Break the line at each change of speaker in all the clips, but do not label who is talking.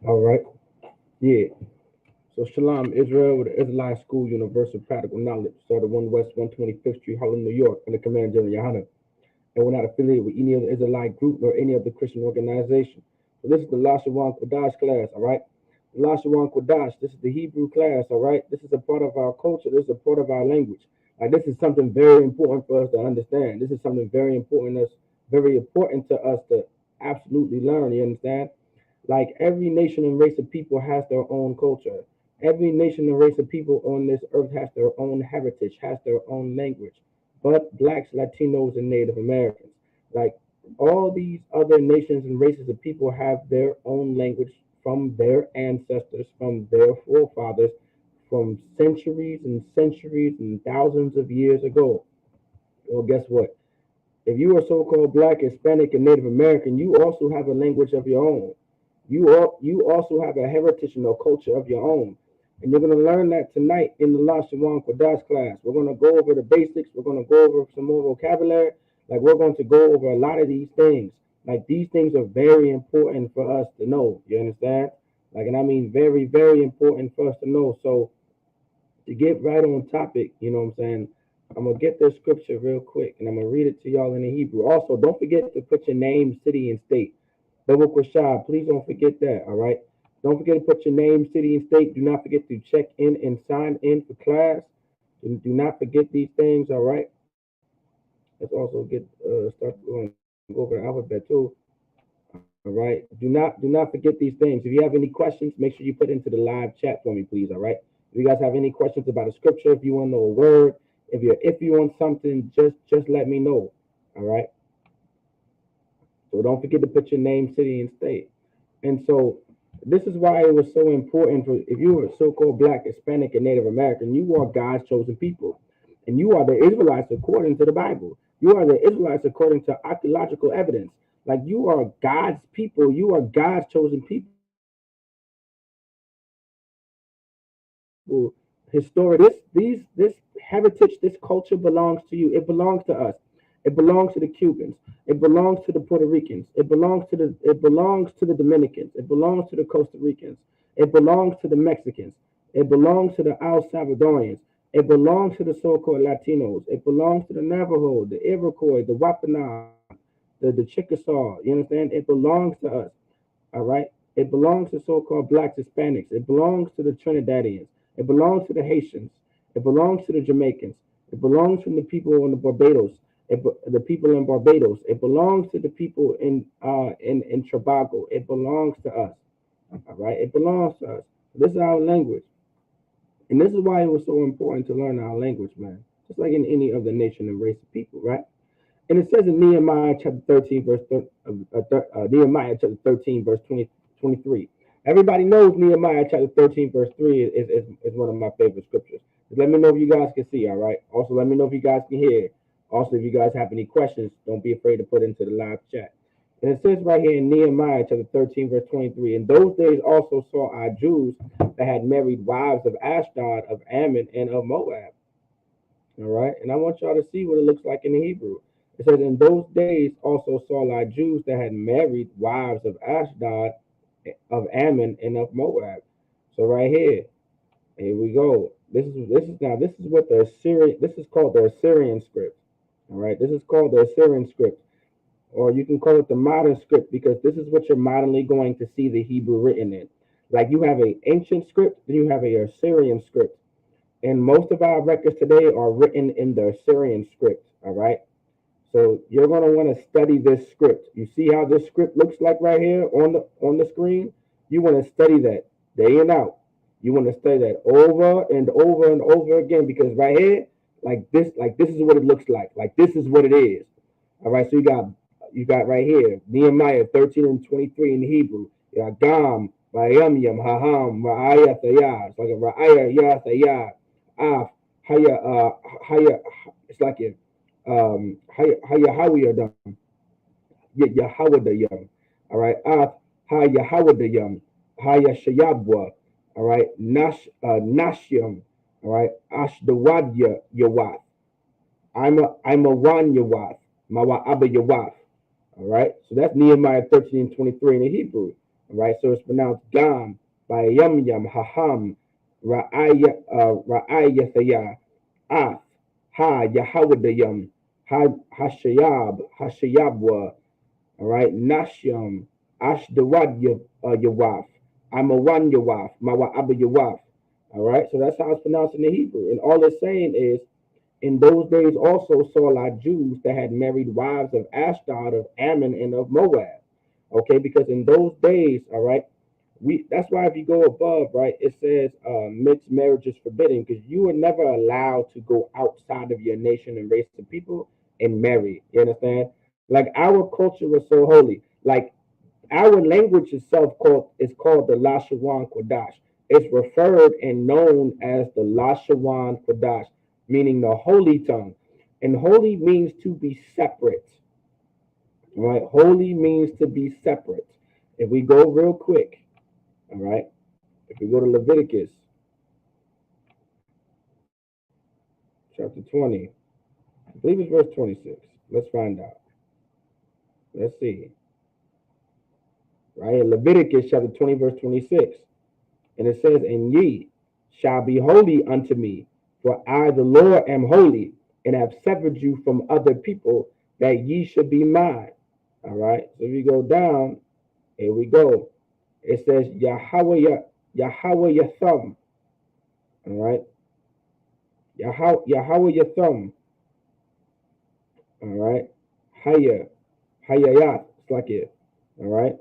All right. Yeah. So Shalom, Israel with the Israelite School Universal Practical Knowledge, started 1 West 125th Street, Harlem, New York, under Command General Yohana. And we're not affiliated with any other Israelite group nor any other Christian organization. So this is the Lashawan Qadash class, all right? The Lashawan Qadash, this is the Hebrew class, all right? This is a part of our culture. This is a part of our language. Like this is something very important for us to understand. This is something very important to us to absolutely learn. You understand? Like every nation and race of people has their own culture. Every nation and race of people on this earth has their own heritage, has their own language. But blacks, Latinos, and Native Americans, like all these other nations and races of people, have their own language from their ancestors, from their forefathers, from centuries and thousands of years ago. Well, guess what? If you are so-called black, Hispanic, and Native American, you also have a language of your own. You also have a heritage and a culture of your own. And you're going to learn that tonight in the Lashawan Qadash class. We're going to go over the basics. We're going to go over some more vocabulary. Like we're going to go over a lot of these things. Like these things are very important for us to know. You understand? Like, and I mean very important for us to know. So to get right on topic, you know what I'm saying? I'm gonna get this scripture real quick and I'm gonna read it to y'all in the Hebrew. Also, don't forget to put your name, city, and state. Double Quashab, please don't forget that, all right? Don't forget to put your name, city, and state. Do not forget to check in and sign in for class. Do not forget these things, all right? Let's also start going go over the alphabet too. All right. Do not forget these things. If you have any questions, make sure you put into the live chat for me, please. All right. If you guys have any questions about a scripture, if you want to know a word, if you're iffy on something, just let me know. All right. So don't forget to put your name, city, and state. And so this is why it was so important for if you are so-called black, Hispanic, and Native American, you are God's chosen people. And you are the Israelites according to the Bible. You are the Israelites according to archaeological evidence. Like you are God's people. You are God's chosen people. Historic. This heritage, this culture belongs to you. It belongs to us. It belongs to the Cubans. It belongs to the Puerto Ricans. It belongs to the Dominicans. It belongs to the Costa Ricans. It belongs to the Mexicans. It belongs to the El Salvadorians. It belongs to the so-called Latinos. It belongs to the Navajo, the Iroquois, the Wampanoag, the Chickasaw. You understand? It belongs to us. All right. It belongs to so-called blacks, Hispanics. It belongs to the Trinidadians. It belongs to the Haitians. It belongs to the Jamaicans. It belongs from the people on the Barbados. The people in Barbados. It belongs to the people in Tobago. It belongs to us. All right. It belongs to us. This is our language, and this is why it was so important to learn our language, man. Just like in any other nation and race of people, right? And it says in Nehemiah chapter 13, Nehemiah chapter 13, verse 23. Everybody knows Nehemiah chapter 13, verse 3 is one of my favorite scriptures. Just let me know if you guys can see, all right? Also, let me know if you guys can hear. Also, if you guys have any questions, don't be afraid to put into the live chat. And it says right here in Nehemiah chapter 13, verse 23, in those days also saw our Jews that had married wives of Ashdod, of Ammon, and of Moab. All right. And I want y'all to see what it looks like in the Hebrew. It says, in those days also saw I Jews that had married wives of Ashdod, of Ammon, and of Moab. So right here we go. This is what the Assyrian this is called the Assyrian script. All right. This is called the Assyrian script. Or you can call it the modern script because this is what you're modernly going to see the Hebrew written in. Like you have a ancient script, then you have a Assyrian script. And most of our records today are written in the Assyrian script. All right. So you're going to want to study this script. You see how this script looks like right here on the screen? You want to study that day and out. You want to study that over and over and over again because right here, like this is what it looks like. Like this is what it is. All right. So you got right here Nehemiah 13 and 23 in Hebrew. You got Gam, Vayamyam, Haham, Ra'ayah. It's like a Ra'ayah Yathayah. Ah, Haya, Haya. It's like a Haya Hawiyadam, Yahawadayam. All right. Ah, Haya Hawadayam, Haya Shayabwa. All right. Nashyam. All right. Ashdawadya Yawath. I'm a Wan Yawath. Mawa Abba Yawath. All right. So that's Nehemiah 13 and 23 in the Hebrew. Right? So it's pronounced Gam by Yum Yum, Haham, Ra'ayathaya, Ath, Ha, Yahawdayam, Hashayab, Hashayabwa, all right, Nashyam, Ashdawad Yawaf, Amawan Yawaf, Mawa Abba Yawaf. All right, so that's how it's pronounced in the Hebrew. And all it's saying is, in those days also saw our Jews that had married wives of Ashdod, of Ammon, and of Moab. Okay, because in those days, all right, that's why if you go above, right, it says mixed marriage is forbidden because you were never allowed to go outside of your nation and race of people and marry. You understand? Like our culture was so holy. Like our language itself called the Lashawan Qadash. It's referred and known as the Lashawan Qadash, meaning the holy tongue. And holy means to be separate. Right? Holy means to be separate. If we go real quick, all right, if we go to Leviticus chapter 20, I believe it's verse 26. Let's find out. Let's see. Right? Leviticus chapter 20, verse 26. And it says, "And ye shall be holy unto me, for I, the Lord, am holy, and have severed you from other people, that ye should be mine." All right. So if you go down, here we go. It says, Yahweh your thumb. All right. Yahweh your thumb. All right. Haya. Hayayat. It's like it. All right.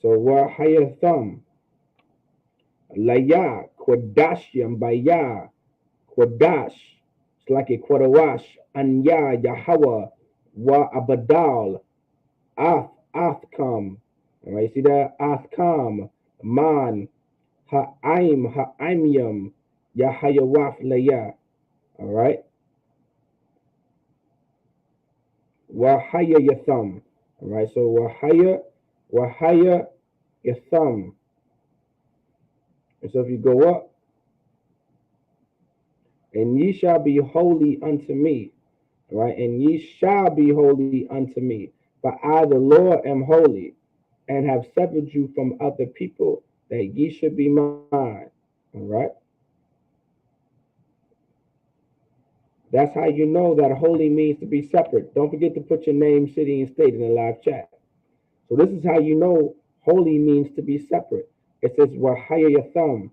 So what haya thumb? Laya. Kodashyam baya. Kodash, it's like a Kodawash, Anya, Yahweh, Wa Abadal, Athkam. All right, see that? Athkam, Man, Ha'imyam, Yahayawaf Laya. All right, Wahaya Yatham. All right, so Wahaya Yatham. And so if you go up, and ye shall be holy unto me, right? And ye shall be holy unto me, for I, the Lord, am holy, and have severed you from other people, that ye should be mine. All right. That's how you know that holy means to be separate. Don't forget to put your name, city, and state in the live chat. So this is how you know holy means to be separate. It says wahaya your thumb.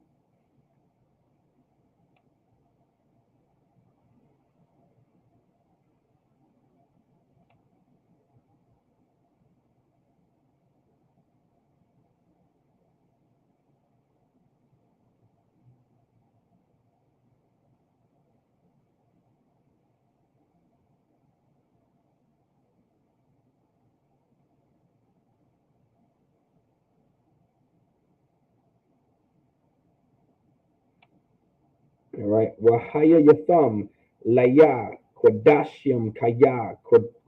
All right. Wahaya your thumb. Laya, Kodashim, Kaya,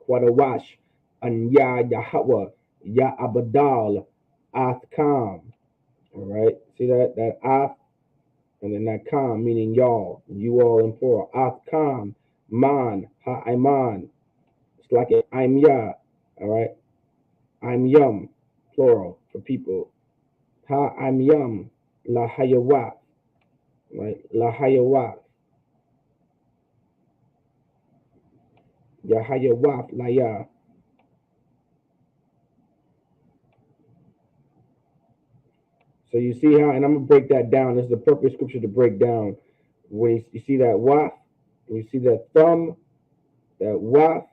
Kwadawash, Anya, Yahweh, Ya Abadal, Athkam. All right. See that? That Ath and then that Kam, meaning y'all, you all in plural. Athkam, Man, Ha'aiman. It's like I'm Ya. All right. I'm Yum, plural for people. I'm Yum, La Hayawat. Right. La Hayawat. Yahayawat, Laya. So you see how, and I'm gonna break that down. This is the perfect scripture to break down. When you see that waf, and you see that thumb, that waf,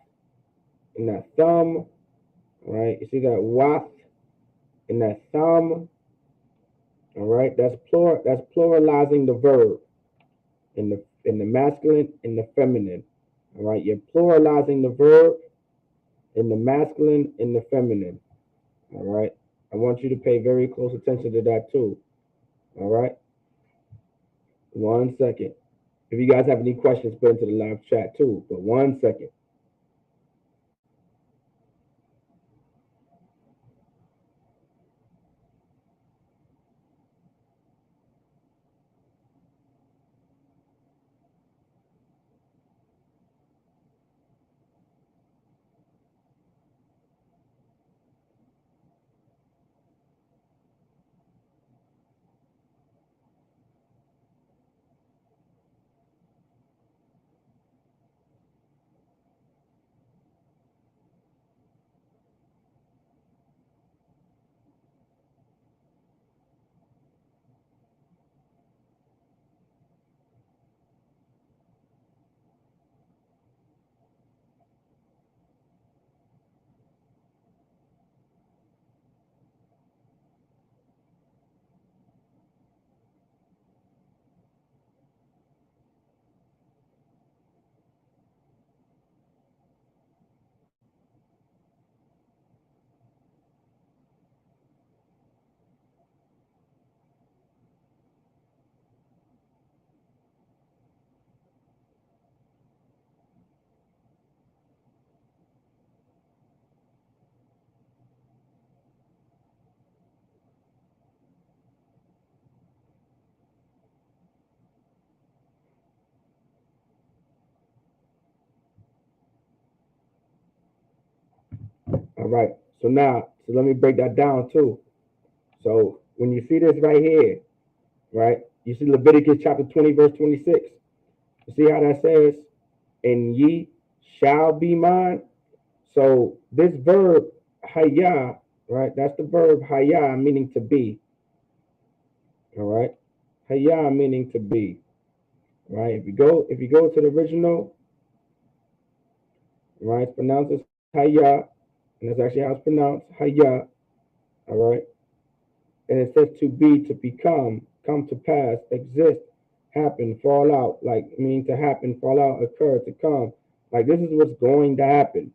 and that thumb, right? You see that waf and that thumb, all right? That's plural. That's pluralizing the verb in the masculine and the feminine. All right, you're pluralizing the verb in the masculine and the feminine. All right, I want you to pay very close attention to that too. All right, 1 second. If you guys have any questions, put into the live chat too. But 1 second. All right. So let me break that down too. So when you see this right here, right, you see Leviticus chapter 20, verse 26. You see how that says, and ye shall be mine. So this verb haya, right? That's the verb haya, meaning to be. All right, haya meaning to be. Right. If you go to the original, right, it's pronounced as haya, and that's actually how it's pronounced haya. All right, and it says to be, to become, come to pass, exist, happen, fall out, like meaning to happen, fall out, occur, to come. Like this is what's going to happen.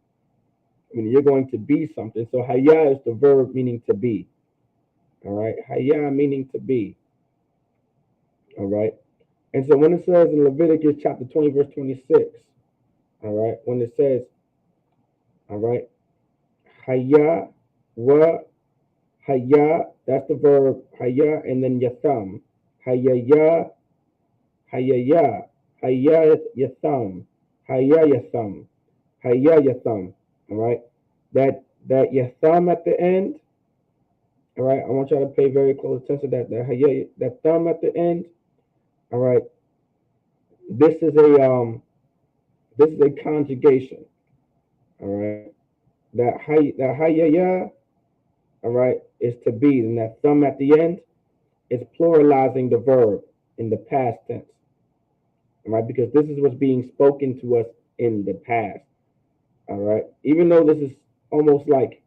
I mean, you're going to be something. So haya is the verb meaning to be. All right, haya meaning to be. All right, and so when it says in Leviticus chapter 20, verse 26, all right, when it says, all right, haya wa haya, that's the verb haya, and then yatham. Hayaya, hayaya, haya yatham, haya yatham, haya yatham. All right, that yatham at the end. All right, I want y'all to pay very close attention to that. That thumb at the end. All right, this is a conjugation. All right, that hayaya. All right, is to be, and that thumb at the end is pluralizing the verb in the past tense. All right, because this is what's being spoken to us in the past. All right, even though this is almost like,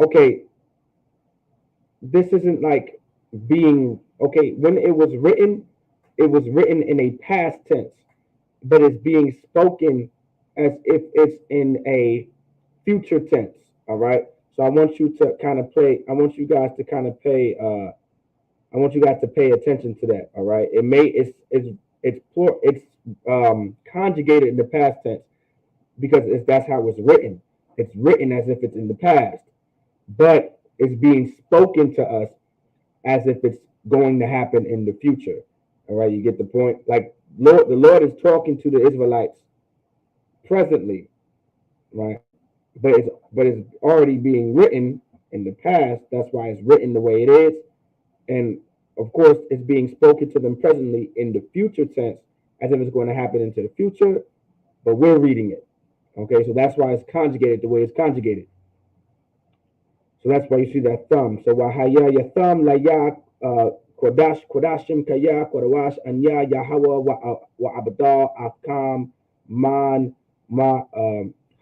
okay, this isn't like being okay when it was written in a past tense, but it's being spoken as if it's in a future tense. All right, so I want you to kind of play. I want you guys to kind of pay. I want you guys to pay attention to that. All right, it's conjugated in the past tense because that's how it's written. It's written as if it's in the past, but it's being spoken to us as if it's going to happen in the future. All right, you get the point. Like the Lord is talking to the Israelites presently, right? But it's already being written in the past. That's why it's written the way it is, and of course, it's being spoken to them presently in the future tense, as if it's going to happen into the future. But we're reading it. Okay, so that's why it's conjugated the way it's conjugated. So that's why you see that thumb. So wahaya ya thumb la ya kodashim kaya kodawash anya yahawa wa abada akam man ma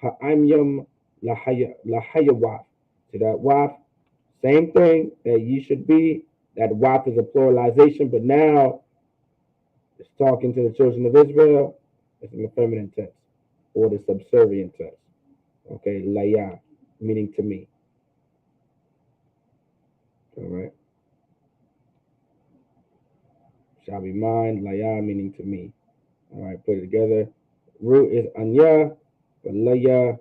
ha'amyam lahaya waf. So that waf, same thing that you should be. That waf is a pluralization, but now it's talking to the children of Israel. It's in the feminine tense or the subservient tense. Okay, laya, meaning to me. All right. Shall be mine, laya, meaning to me. All right, put it together. Root is anya, but laya,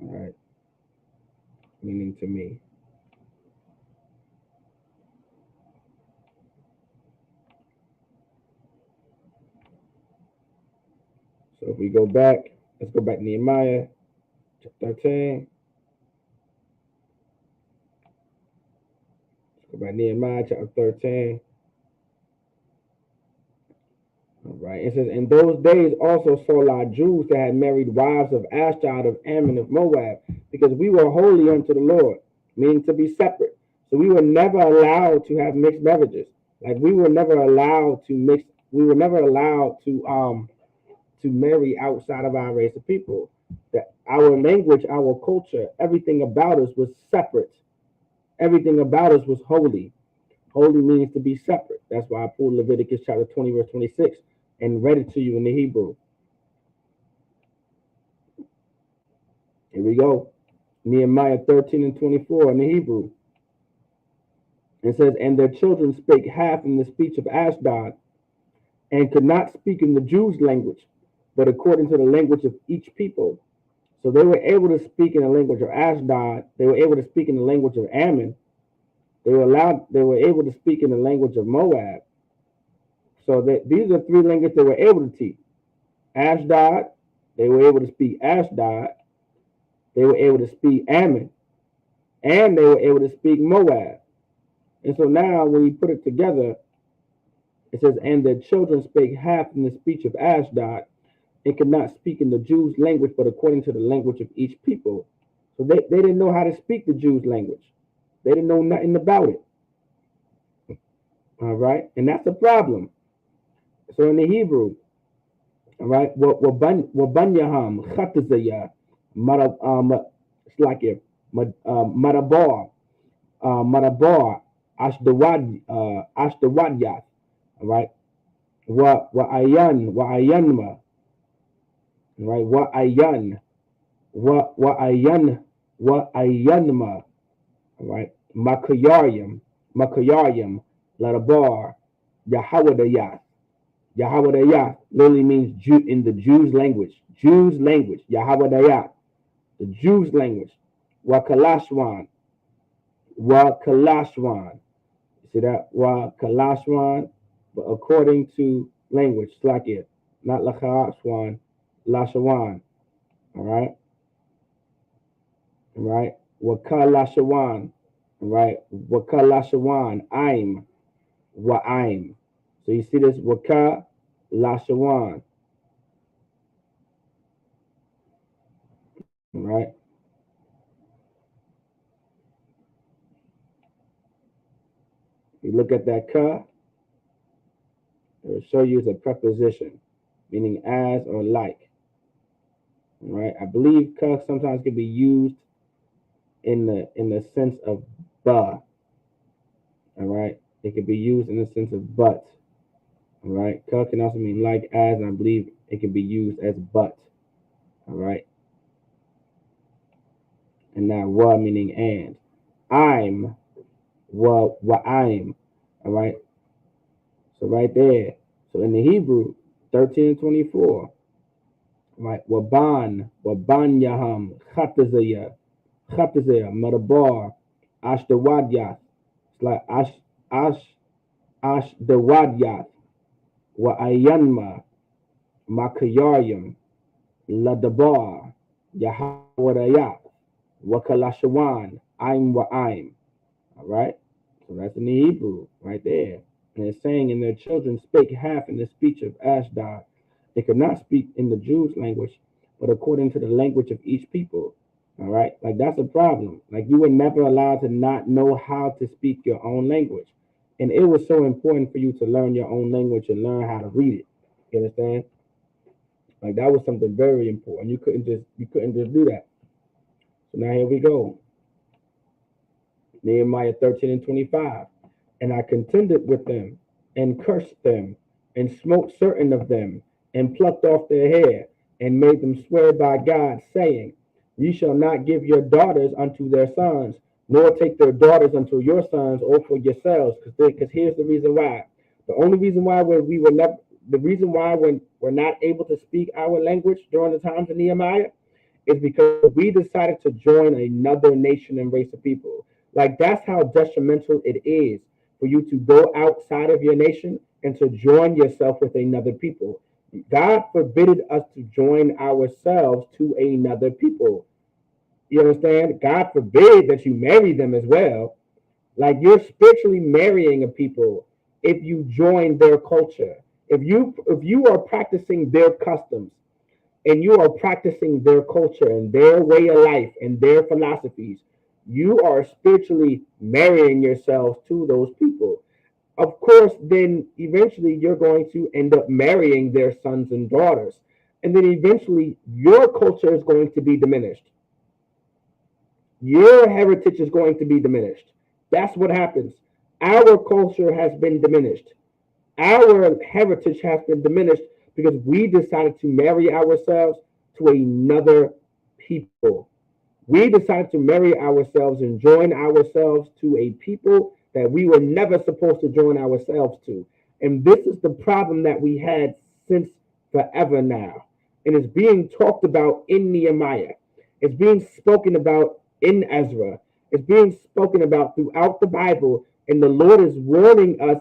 all right, meaning to me. So if we go back, let's go back to Nehemiah chapter 13. Let's go back to Nehemiah chapter 13. All right. It says, in those days also saw our Jews that had married wives of Ashdod, of Ammon, of Moab, because we were holy unto the Lord, meaning to be separate. So we were never allowed to have mixed beverages. Like we were never allowed to mix. We were never allowed to marry outside of our race of people. That our language, our culture, everything about us was separate. Everything about us was holy. Holy means to be separate. That's why I pulled Leviticus chapter 20, verse 26, and read it to you in the Hebrew. Here we go. Nehemiah 13 and 24 in the Hebrew. It says, and their children spake half in the speech of Ashdod, and could not speak in the Jews' language, but according to the language of each people. So they were able to speak in the language of Ashdod. They were able to speak in the language of Ammon. They were able to speak in the language of Moab. So these are three languages they were able to teach. Ashdod, they were able to speak Ashdod. They were able to speak Ammon, and they were able to speak Moab. And so now when we put it together, it says, and their children spake half in the speech of Ashdod, and could not speak in the Jews' language, but according to the language of each people. So they didn't know how to speak the Jews' language. They didn't know nothing about it. All right. And that's a problem. So in the Hebrew, all right, Wabanyaham, Khatazaya, Slakia, Madabar, Madabar, Ashdawadyat, all right, Ayanma, right, Ayanma, all right, Makayaryam, Ladabar, Yahawadayath. Yahawadayath literally means Jew in the Jews' language. Jews' language. Yahawadayath, the Jews' language. Wakalashwan, Wakalashwan. See that? Wakalashwan, but according to language, Slakia, not Lachashwan, Lashawan. All right? All right? Wakalashawan. All right? Wakalashawan. I'm. Wa'aim. So you see this? Waka Lashawan. All right? You look at that ka, it will show you as a preposition, meaning as or like. All right? I believe ka sometimes can be used in the sense of ba. All right? It can be used in the sense of but. All right? Ka can also mean like, as, and I believe it can be used as but. All right? And now wa meaning and. I'm I'm. All right? So right there. So in the Hebrew, 13 and 24, right? Waban Yaham, Khatazaya, Madabar, Ashtawadyat. It's like Ashtawadyat, Wa'ayanma, Makayaryam, Ladabar, Yahawadayat, Wakalashawan, I'm Wa'aim. All right? So that's in the Hebrew right there. And it's saying, and their children spake half in the speech of Ashdod. They could not speak in the Jews' language, but according to the language of each people. All right? Like that's a problem. Like you were never allowed to not know how to speak your own language. And it was so important for you to learn your own language and learn how to read it. You understand? Like that was something very important. You couldn't just do that. So now here we go. Nehemiah 13 and 25. And I contended with them, and cursed them, and smote certain of them, and plucked off their hair, and made them swear by God, saying, Ye shall not give your daughters unto their sons, nor take their daughters unto your sons, or for yourselves. Because here's the reason why. The only reason why we were never, the reason why when we're not able to speak our language during the times of Nehemiah is because we decided to join another nation and race of people. Like that's how detrimental it is for you to go outside of your nation and to join yourself with another people. God forbid us to join ourselves to another people. You understand? God forbid that you marry them as well. Like you're spiritually marrying a people if you join their culture. If you are practicing their customs and you are practicing their culture and their way of life and their philosophies, you are spiritually marrying yourselves to those people. Of course, then eventually you're going to end up marrying their sons and daughters. And then eventually your culture is going to be diminished. Your heritage is going to be diminished. That's what happens. Our culture has been diminished. Our heritage has been diminished because we decided to marry ourselves to another people. We decided to marry ourselves and join ourselves to a people that we were never supposed to join ourselves to. And this is the problem that we had since forever now. And it's being talked about in Nehemiah. It's being spoken about in Ezra. It's being spoken about throughout the Bible. And the Lord is warning us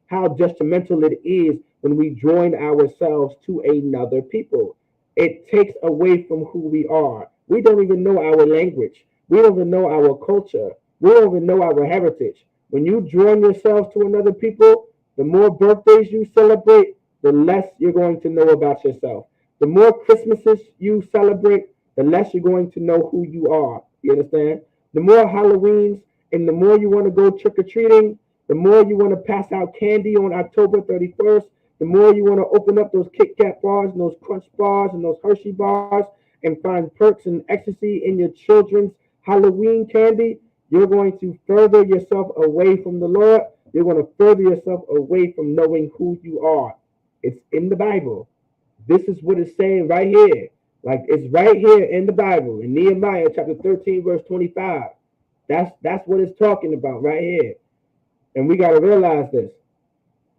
how detrimental it is when we join ourselves to another people. It takes away from who we are. We don't even know our language. We don't even know our culture. We don't even know our heritage. When you join yourself to another people, the more birthdays you celebrate, the less you're going to know about yourself. The more Christmases you celebrate, the less you're going to know who you are. You understand? The more Halloweens and the more you want to go trick or treating, the more you want to pass out candy on October 31st, the more you want to open up those Kit Kat bars and those Crunch bars and those Hershey bars and find perks and ecstasy in your children's Halloween candy, you're going to further yourself away from the Lord. You're going to further yourself away from knowing who you are. It's in the Bible. This is what it's saying right here. Like it's right here in the Bible in Nehemiah chapter 13, verse 25. That's what it's talking about right here. And we gotta realize this.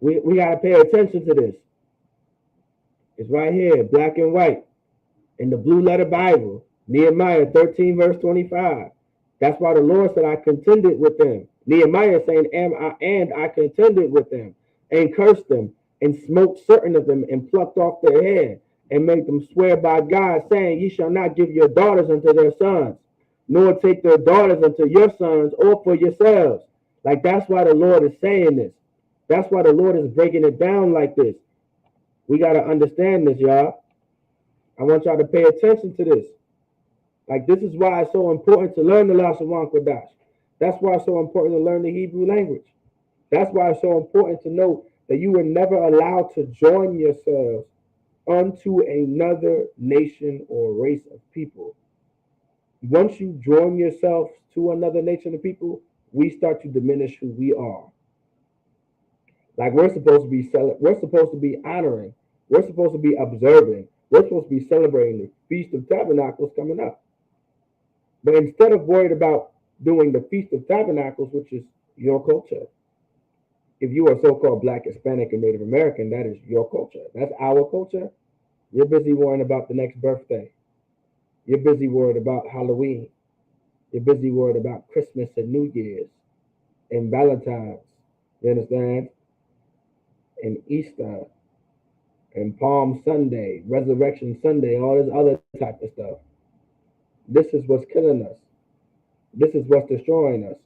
We gotta pay attention to this. It's right here, black and white, in the blue letter Bible, Nehemiah 13, verse 25. That's why the Lord said, I contended with them. Nehemiah saying, and I contended with them, and cursed them, and smote certain of them, and plucked off their hair, and made them swear by God, saying, Ye shall not give your daughters unto their sons, nor take their daughters unto your sons, or for yourselves. Like that's why the Lord is saying this. That's why the Lord is breaking it down like this. We got to understand this, y'all. I want y'all to pay attention to this. Like this is why it's so important to learn the Lashawan Qadash. That's why it's so important to learn the Hebrew language. That's why it's so important to know that you were never allowed to join yourselves unto another nation or race of people. Once you join yourself to another nation of people, we start to diminish who we are. Like we're supposed to be honoring, we're supposed to be observing, we're supposed to be celebrating the Feast of Tabernacles coming up. But instead of worried about doing the Feast of Tabernacles, which is your culture, if you are so-called Black, Hispanic, and Native American, that is your culture. That's our culture. You're busy worrying about the next birthday. You're busy worried about Halloween. You're busy worried about Christmas and New Year's and Valentine's. You understand? And Easter and Palm Sunday, Resurrection Sunday, all this other type of stuff. This is what's killing us. This is what's destroying us.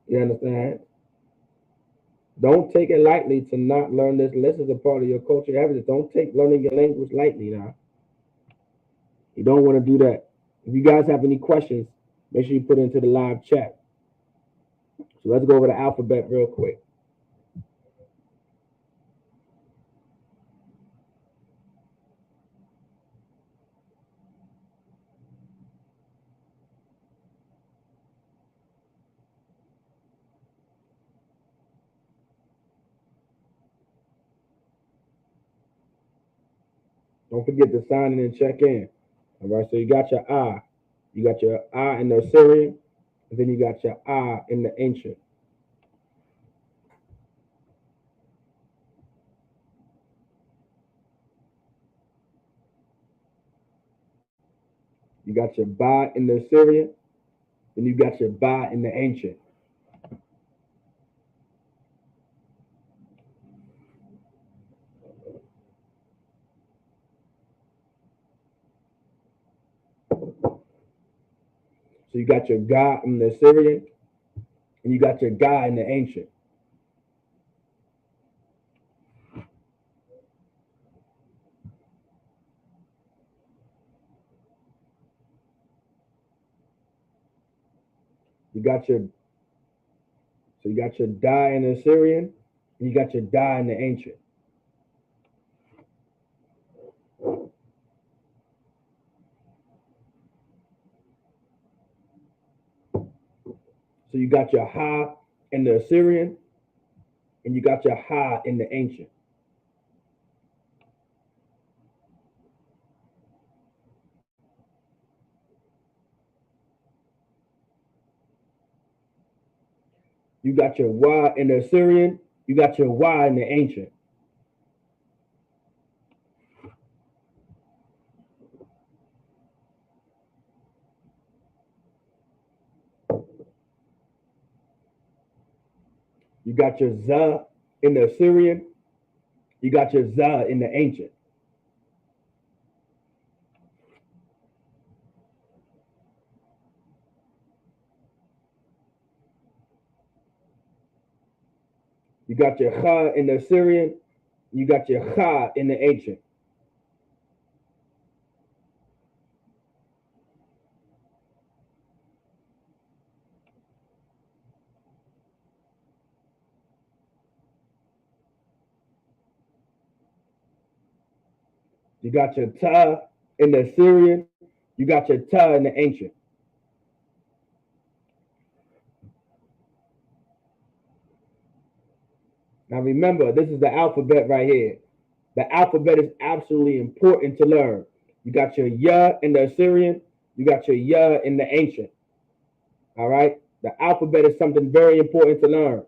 You understand? Don't take it lightly to not learn this. This is a part of your culture. Don't take learning your language lightly now. You don't want to do that. If you guys have any questions, make sure you put it into the live chat. So let's go over the alphabet real quick. Don't forget to sign in and check in. All right, so you got your I. You got your I in the Assyrian, and then you got your I in the ancient. You got your Ba in the Assyrian, then you got your Ba in the ancient. So you got your Ga in the Assyrian, and you got your Ga in the ancient. You got your So you got your Da in the Assyrian, and you got your Da in the ancient. So you got your Ha in the Assyrian, and you got your Ha in the ancient. You got your Y in the Assyrian, you got your Y in the ancient. You got your Z in the Assyrian, you got your Z in the ancient. got your cha in the Assyrian, you got your cha in the ancient. You got your ta in the Assyrian, you got your ta in the ancient. Now remember, this is the alphabet right here. The alphabet is absolutely important to learn. You got your ya in the Assyrian, you got your ya in the ancient. All right? The alphabet is something very important to learn.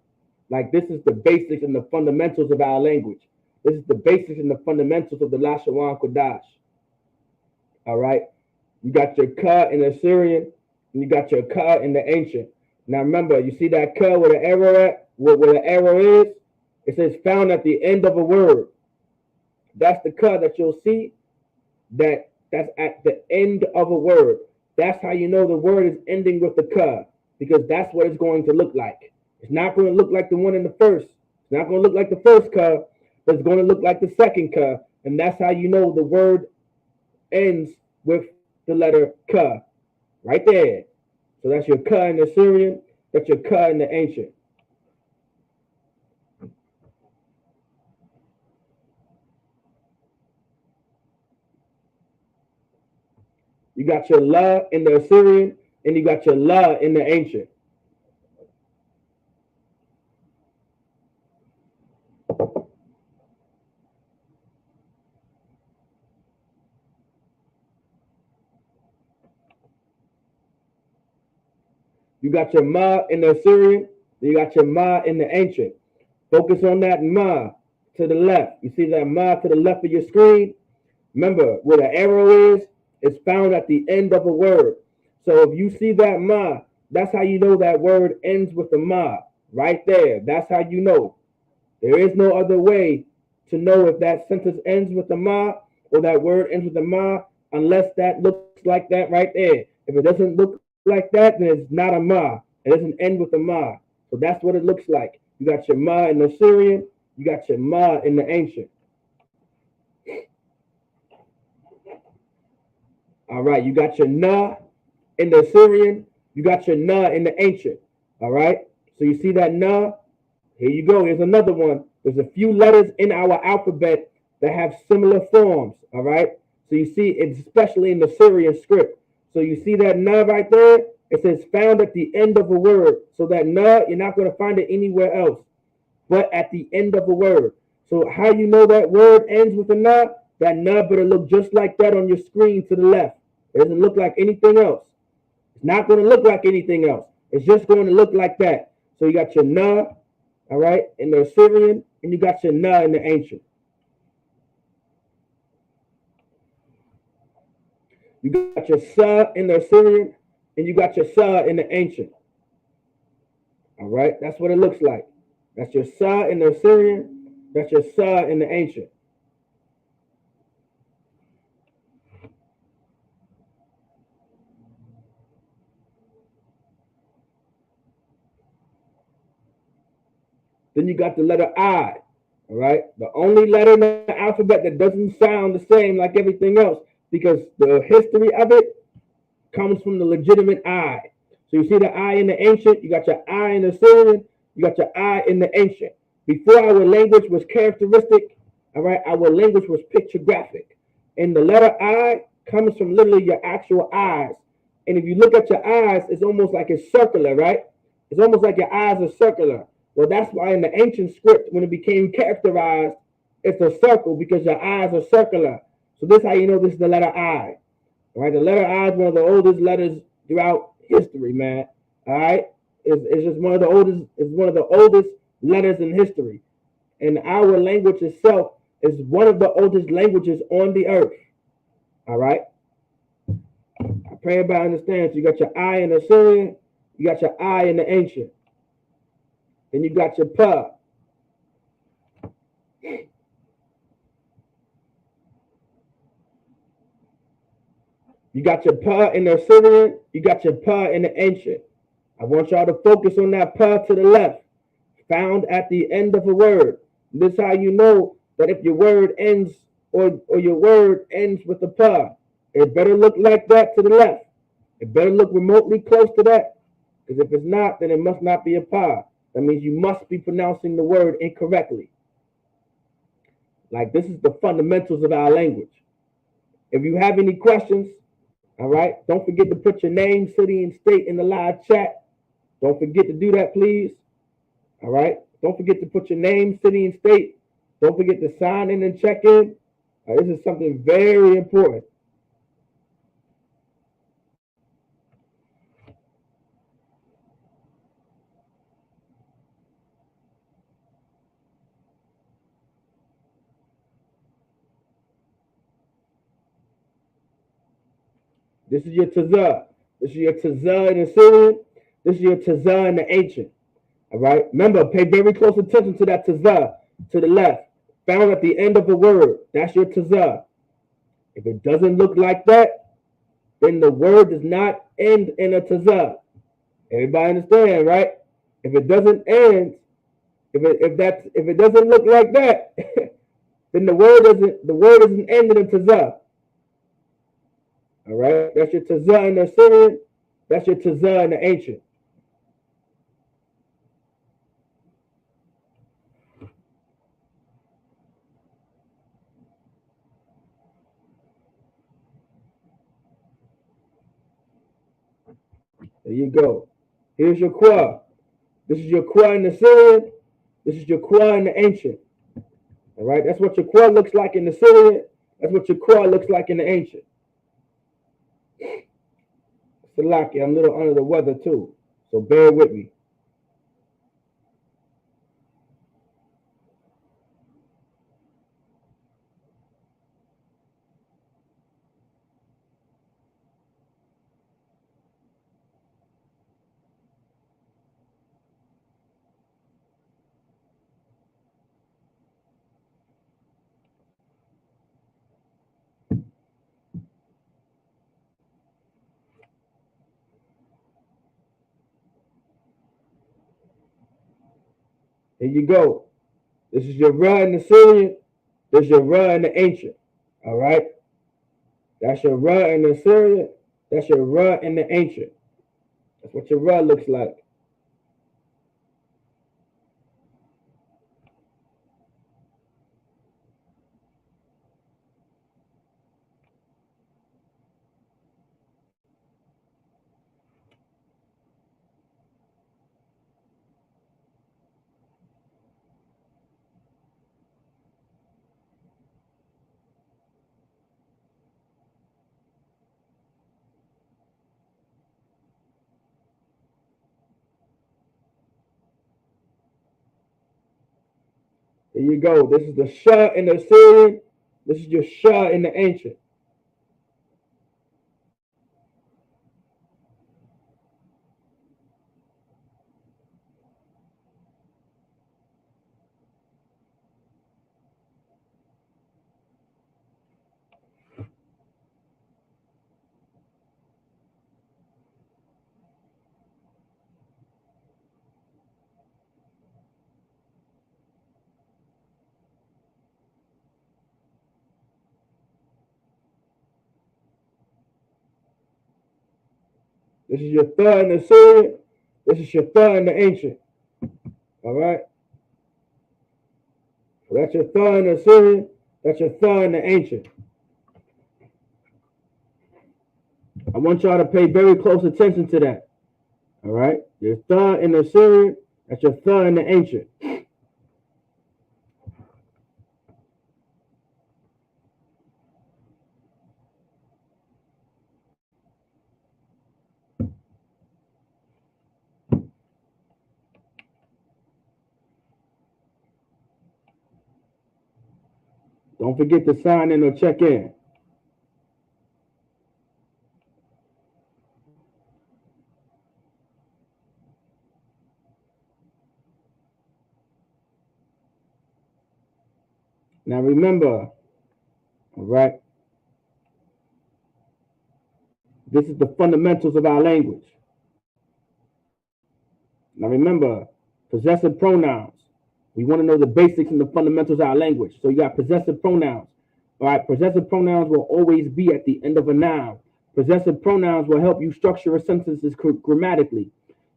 Like this is the basics and the fundamentals of our language. This is the basics and the fundamentals of the Lashawan Qadash. All right? You got your ka in the Assyrian, and you got your ka in the ancient. Now remember, you see that ka where the arrow at, where the arrow is? It says found at the end of a word. That's the ka that you'll see that's at the end of a word. That's how you know the word is ending with the ka, because that's what it's going to look like. It's not going to look like the one in the first. It's not going to look like the first ka, but it's going to look like the second ka. And that's how you know the word ends with the letter ka. Right there. So that's your ka in the Assyrian, that's your ka in the ancient. You got your la in the Assyrian, and you got your la in the ancient. You got your ma in the Assyrian, you got your ma in the ancient. Focus on that ma to the left. You see that ma to the left of your screen? Remember, where the arrow is, it's found at the end of a word. So if you see that ma, that's how you know that word ends with a ma. Right there. That's how you know. There is no other way to know if that sentence ends with a ma or that word ends with a ma unless that looks like that right there. If it doesn't look like that, then it's not a ma. It doesn't end with a ma. So that's what it looks like. You got your ma in the Assyrian, you got your ma in the ancient. All right, you got your na in the Assyrian, you got your na in the ancient. All right, so you see that na? Here you go. Here's another one. There's a few letters in our alphabet that have similar forms. All right, so you see, especially in the Syrian script. So you see that na right there? It says found at the end of a word. So that na, you're not going to find it anywhere else but at the end of a word. So how you know that word ends with a na? That na better look just like that on your screen to the left. It doesn't look like anything else. It's not going to look like anything else. It's just going to look like that. So you got your na, all right, in the Assyrian, and you got your na in the ancient. You got your sa in the Assyrian, and you got your sa in the ancient. All right, that's what it looks like. That's your sa in the Assyrian, that's your sa in the ancient. Then you got the letter I, all right? The only letter in the alphabet that doesn't sound the same like everything else because the history of it comes from the legitimate I. So you see the I in the ancient, you got your I in the Syrian, you got your I in the ancient. Before our language was characteristic, all right, our language was pictographic. And the letter I comes from literally your actual eyes. And if you look at your eyes, it's almost like it's circular, right? It's almost like your eyes are circular. Well, that's why in the ancient script, when it became characterized, it's a circle because your eyes are circular. So this is how you know this is the letter I. All right, the letter I is one of the oldest letters throughout history, man. All right, it's just one of the oldest. It's one of the oldest letters in history, and our language itself is one of the oldest languages on the earth. All right, I pray everybody understands. You got your I in the Assyrian, you got your I in the ancient, and you got your pa. You got your pa in the Assyrian, you got your pa in the ancient. I want y'all to focus on that pa to the left. found at the end of a word. This is how you know that if your word ends or your word ends with a pa, it better look like that to the left. It better look remotely close to that. Because if it's not, then it must not be a pa. That means you must be pronouncing the word incorrectly. Like, this is the fundamentals of our language. If you have any questions, all right, don't forget to put your name, city, and state in the live chat. Don't forget to do that, please. All right. Don't forget to put your name, city, and state. Don't forget to sign in and check in. This is something very important. This is your Tazah. This is your Tazah in the Syrian. This is your Tazah in the ancient. All right. Remember, pay very close attention to that Tazah to the left, found at the end of a word. That's your Tazah. If it doesn't look like that, then the word does not end in a Tazah. Everybody understand, right? If it doesn't end, if it doesn't look like that, then the word isn't ended in Tazah. All right, that's your Tazah in the Syrian. That's your Tazah in the ancient. There you go. Here's your Qua. This is your Qua in the Syrian. This is your Qua in the ancient. All right, that's what your Qua looks like in the Syrian. That's what your Qua looks like in the ancient. Salaki, I'm a little under the weather too, so bear with me. Here you go. This is your Ra in the Syrian. This is your Ra in the ancient. All right. That's your Ra in the Syrian. That's your Ra in the ancient. That's what your Ra looks like. Here you go. This is the Shah in the Syrian. This is your Shah in the ancient. This is your Tha in the Syrian. This is your Tha in the ancient. All right. So that's your Tha in the Syrian. That's your Tha in the ancient. I want y'all to pay very close attention to that. All right. Your Tha in the Syrian. That's your Tha in the ancient. Don't forget to sign in or check in. Now remember, all right, this is the fundamentals of our language. Now remember, Possessive pronouns. We want to know the basics and the fundamentals of our language. So you got possessive pronouns. All right, possessive pronouns will always be at the end of a noun. Possessive pronouns will help you structure a sentence grammatically.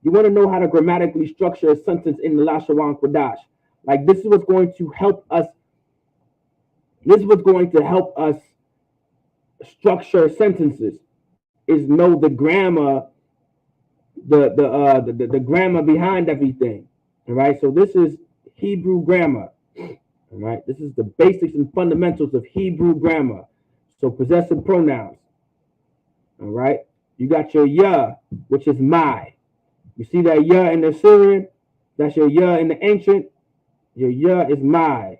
You want to know how to grammatically structure a sentence in the Lashawan Qadash. Like this is what's going to help us. This is what's going to help us structure sentences. Is know the grammar, the grammar behind everything. All right. So this is Hebrew grammar. All right. This is the basics and fundamentals of Hebrew grammar. So possessive pronouns. All right. You got your ya, which is my. You see that ya in the Syrian? That's your ya in the ancient. Your ya is my.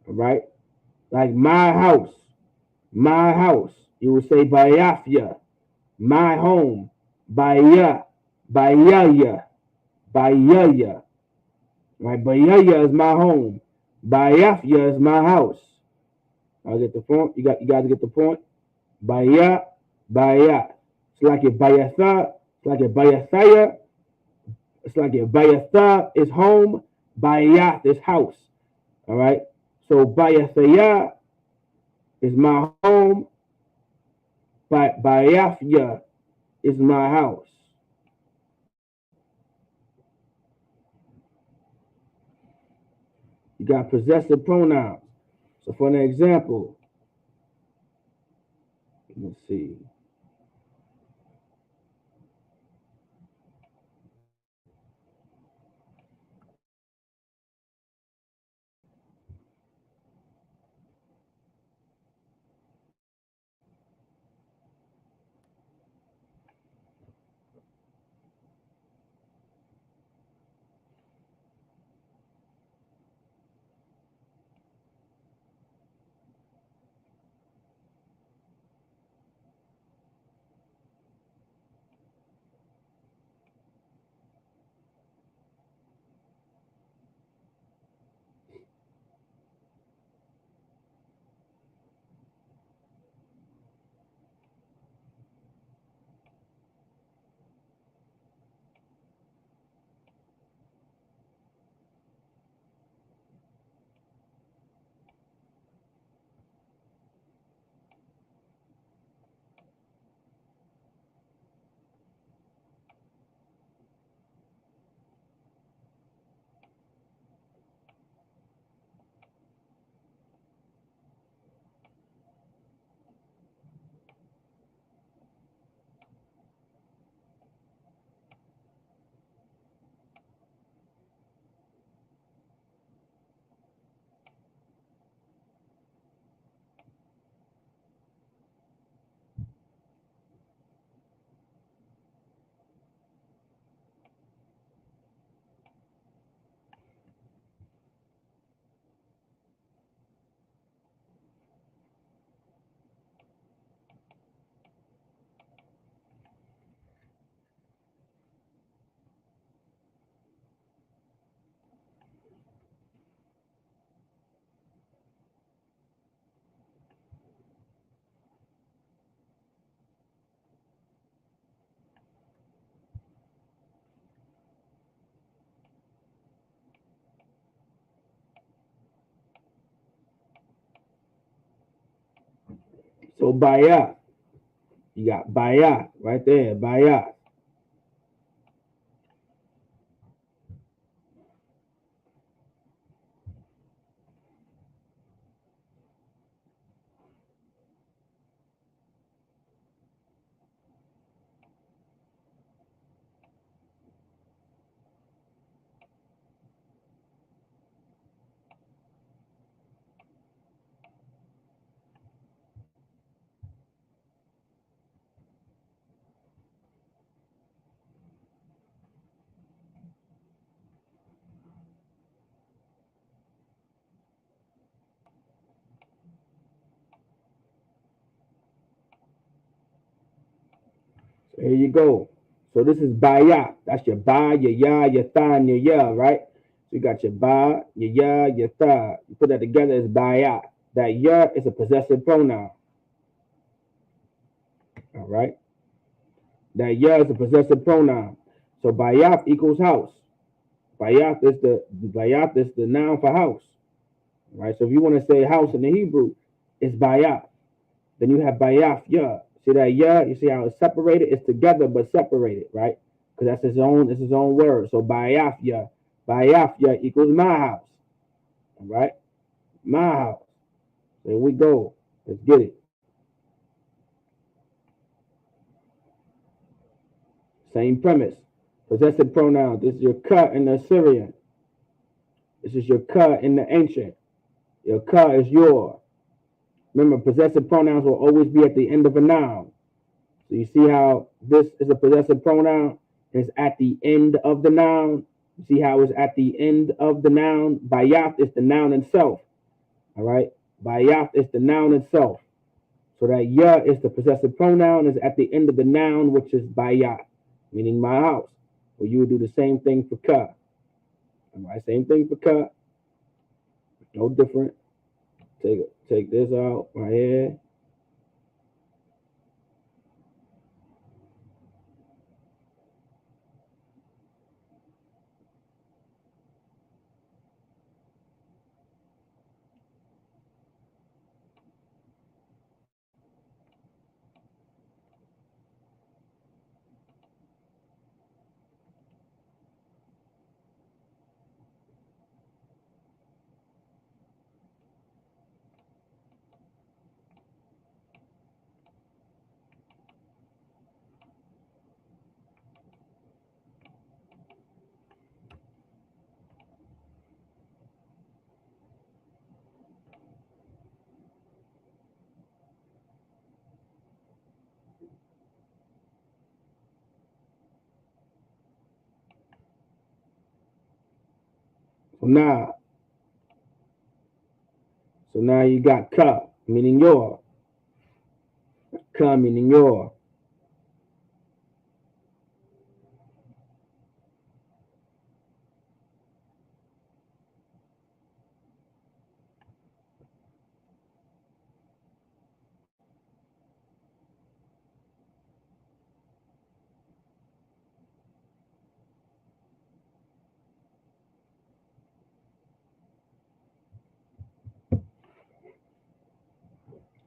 All right. Like my house. My house. You would say bayafya. My home. Baya. Bayaya. Bayaya. Right? Bayaya is my home. Bayafya is my house. I get the point. You guys get the point. Baya. Baya. It's like your bayatha. It's like your bayathaya. It's like your bayatha is home. Bayat is house. All right. So bayathaya is my home. Bayafya is my house. You got possessive pronouns. So for an example, let's see. So baya, you got baya right there, baya. So here you go. So this is baya. That's your ba, your ya, your tha, and your ya, right? So you got your ba, your ya, your tha. You put that together as baya. That ya is a possessive pronoun. All right. That ya is a possessive pronoun. So Bayath equals house. Bayath is the noun for house. Right? So if you want to say house in the Hebrew, it's Bayath. Then you have Bayath Yah. See that Yah? You see how it's separated? It's together but separated, right? Because that's his own word. So Bayath Yah. Bayath Yah equals my house. All right? My house. There we go. Let's get it. Same premise. Possessive pronoun. This is your ka in the Assyrian. This is your ka in the ancient. Your ka is your. Remember, possessive pronouns will always be at the end of a noun. So you see how this is a possessive pronoun? It's at the end of the noun. You see how it's at the end of the noun? Bayath is the noun itself. All right? Bayath is the noun itself. So that ya is the possessive pronoun, is at the end of the noun, which is bayath, meaning my house. Well, you would do the same thing for ka. All right? Same thing for ka. No different. Take this out right here. So now, you got ka, meaning your. Ka meaning your.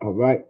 All right.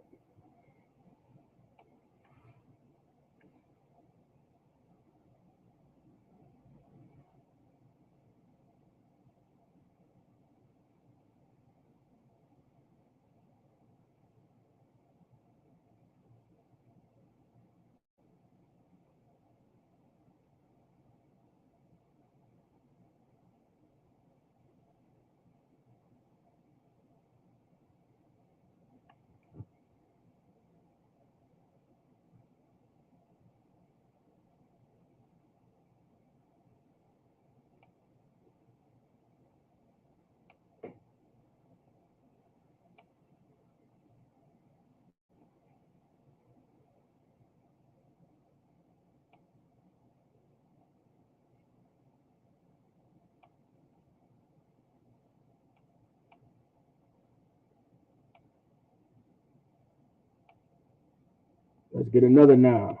Let's get another noun.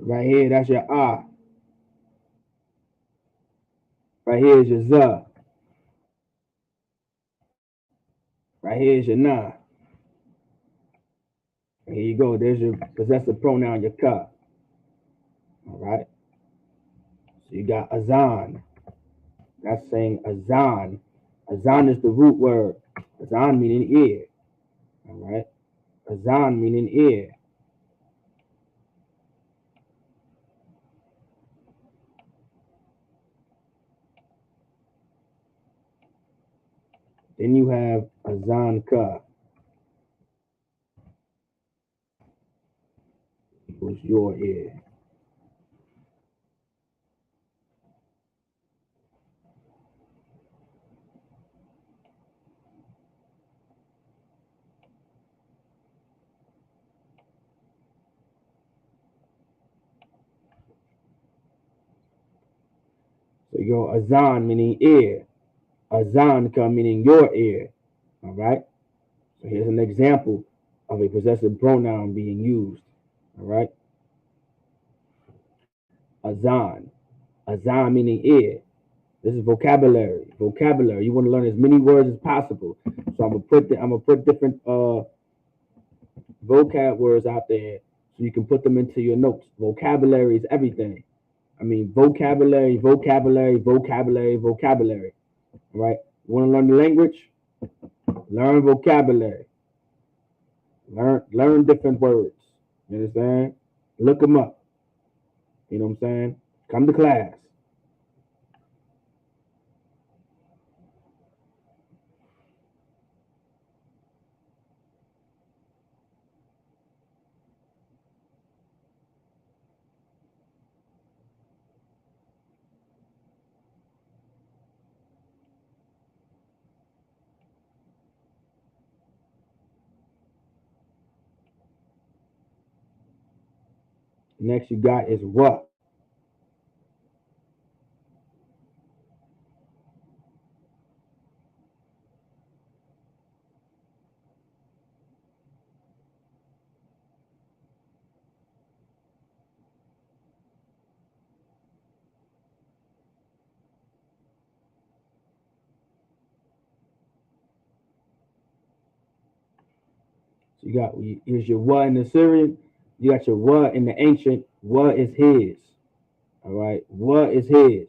Right here, that's your ah. Right here is your za. Right here is your na. And here you go. There's your possessive pronoun, your ka. All right. So you got azan. That's saying azan. Azan is the root word. Azan meaning ear. All right. Azan meaning ear. Then you have azan ka, who's your ear. So you go azan meaning ear. Azan ka meaning your ear. All right. So here's an example of a possessive pronoun being used. All right. Azan. Azan meaning ear. This is vocabulary. Vocabulary. You want to learn as many words as possible. So I'm gonna put different vocab words out there so you can put them into your notes. Vocabulary is everything. I mean vocabulary, vocabulary, vocabulary, vocabulary. All right. You want to learn the language? Learn vocabulary. Learn different words. You understand? Look them up. You know what I'm saying? Come to class. Next you got is what. So you got here's your what in the Syrian. You got your what in the ancient. What is his? All right. What is his?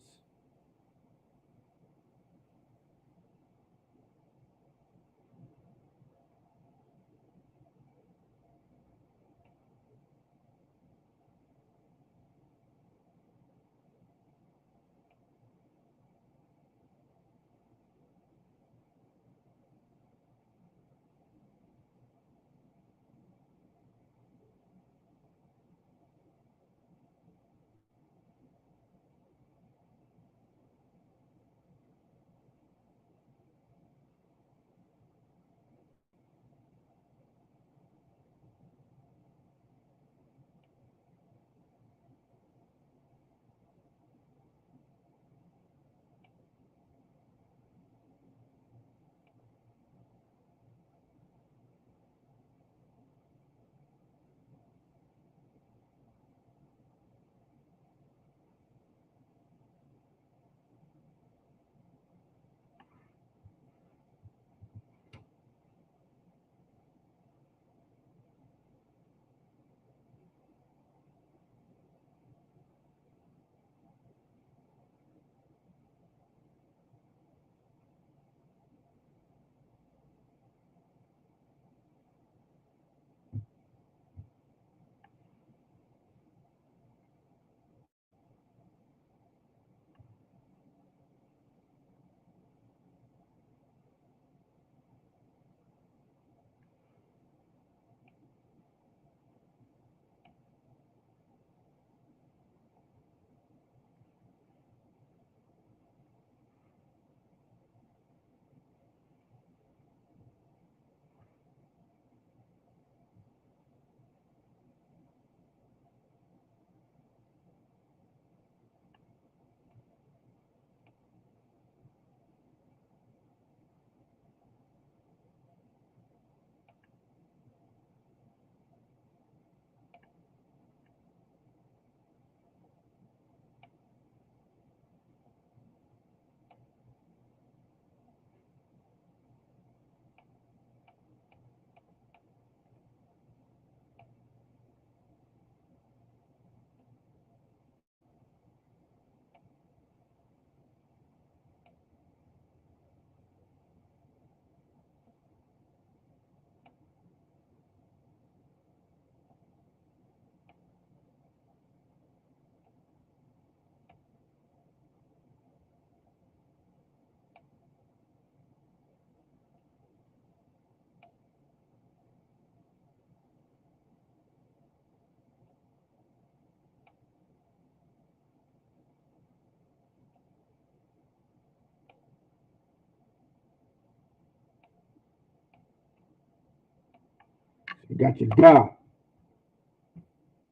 You got your ga,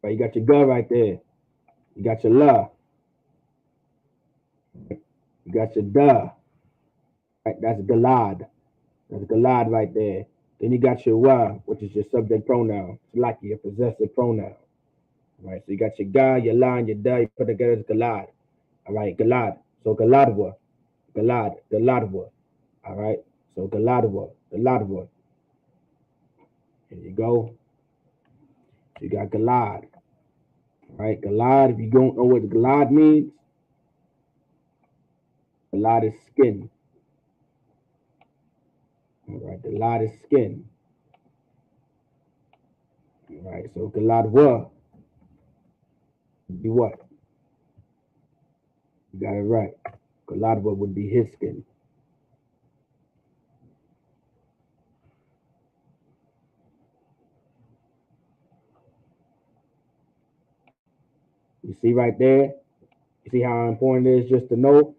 right? You got your ga right there. You got your la. You got your da. Right? That's galad. That's galad right there. Then you got your wa, which is your subject pronoun. It's like your possessive pronoun. Right? So you got your ga, your la, and your da. You put together as galad. All right, galad. So galadwa, galadwa. All right. So galadwa. Here you go. So you got galad. Right? Galad. If you don't know what galad means, galad is skin. All right. Galad is skin. All right. So galadwa would be what? You got it right. Galadwa would be his skin. You see right there? You see how important it is just to know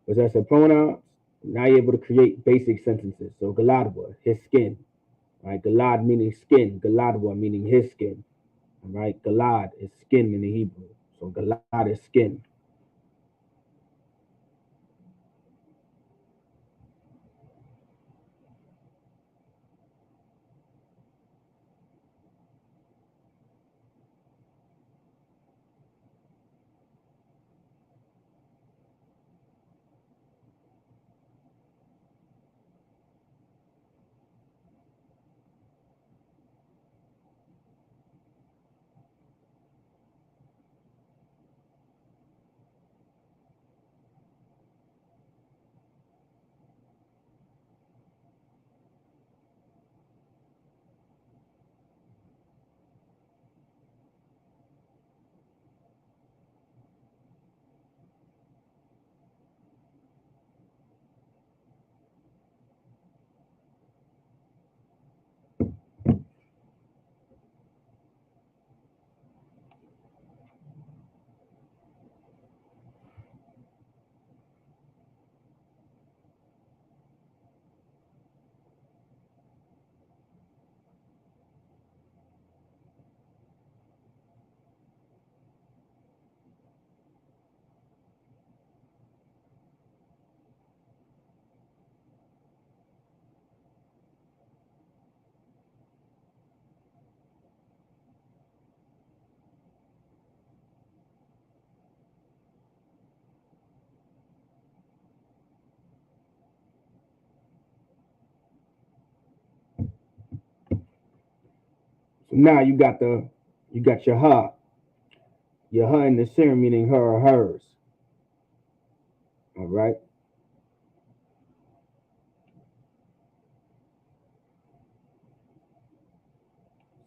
possessive pronouns? Now you're able to create basic sentences. So galadwa, his skin. Right? Galad meaning skin. Galadwa meaning his skin. All right? Galad is skin in the Hebrew. So galad is skin. So now you got your her in the serum meaning her or hers. All right.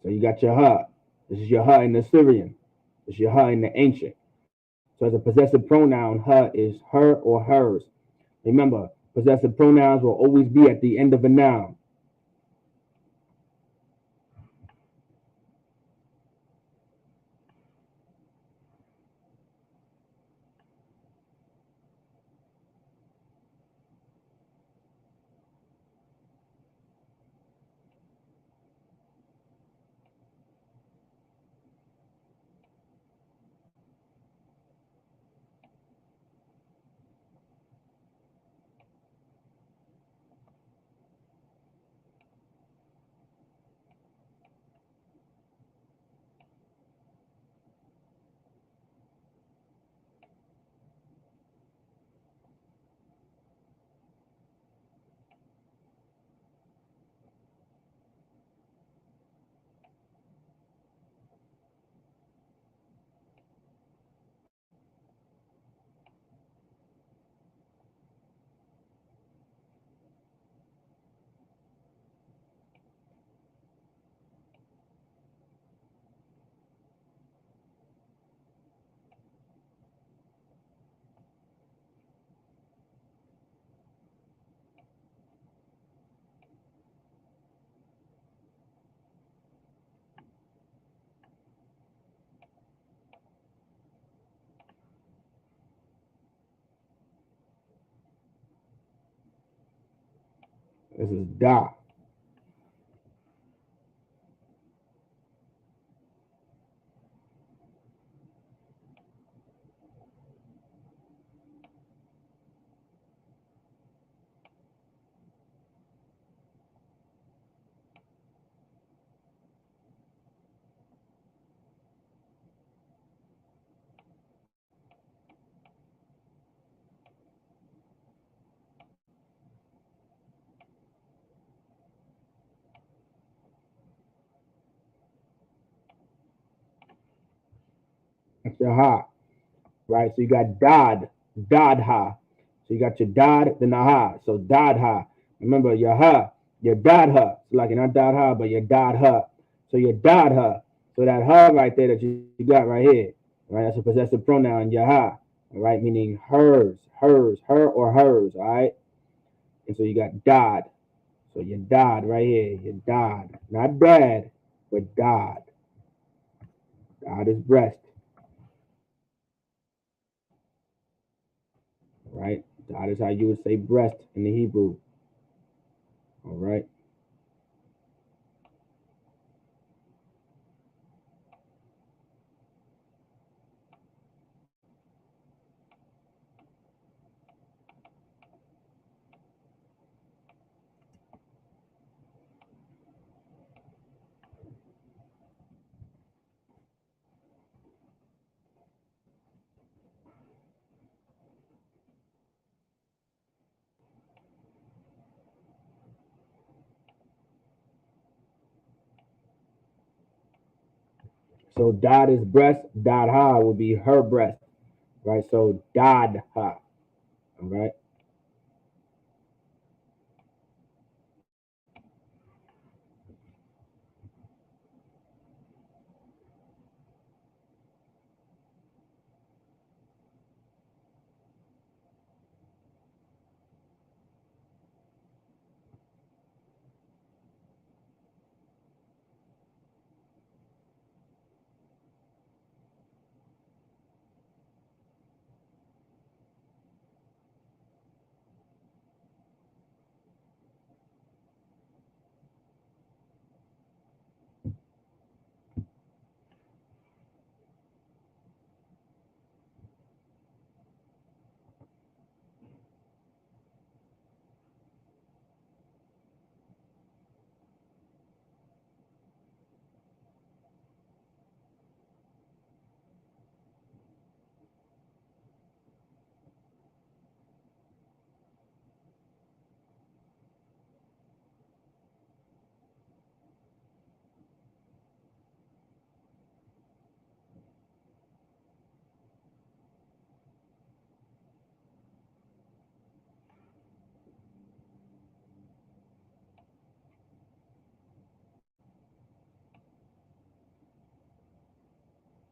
So you got your her. This is your her in the Syrian. This is your her in the ancient. So as a possessive pronoun, her is her or hers. Remember, possessive pronouns will always be at the end of a noun. This is da. That's your ha, right? So you got dad, dad ha. So you got your dad, then the ha. So dad ha. Remember your ha, your dad ha. So like you're not dad ha, but your dad ha. So your dad ha. So that ha right there that you got right here, right? That's a possessive pronoun, your ha, all right? Meaning hers, hers, her or hers, all right? And so you got dad. So your dad right here, your dad, not dad, but dad. Dad is breast, right? Dad is how you would say breast in the Hebrew, all right? So dad is breast, dad ha would be her breast, right? So dad ha, all right?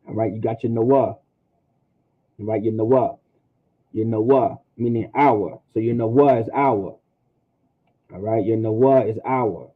All right, you got your Noah, right? Your Noah, meaning hour. So your Noah is hour, all right? Your Noah is hour.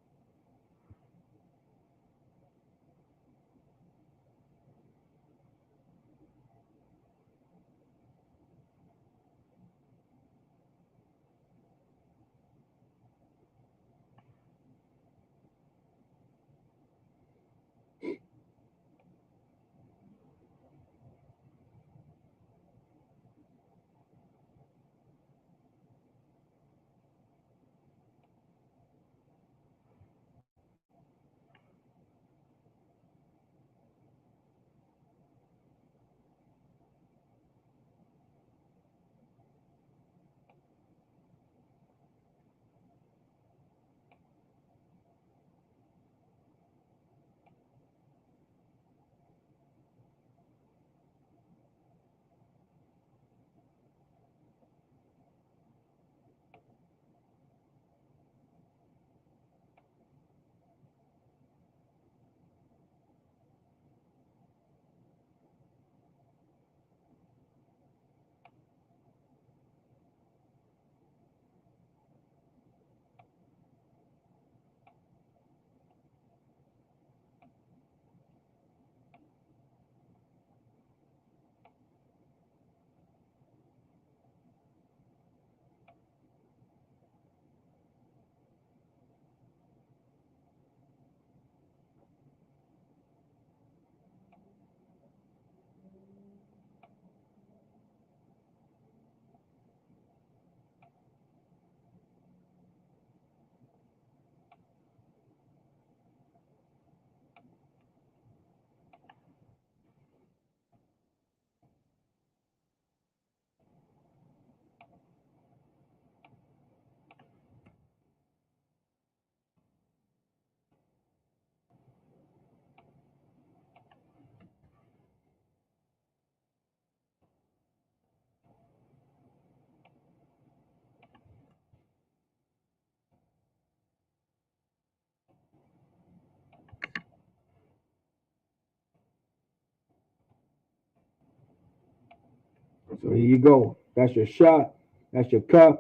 So here you go. That's your shah. That's your ka.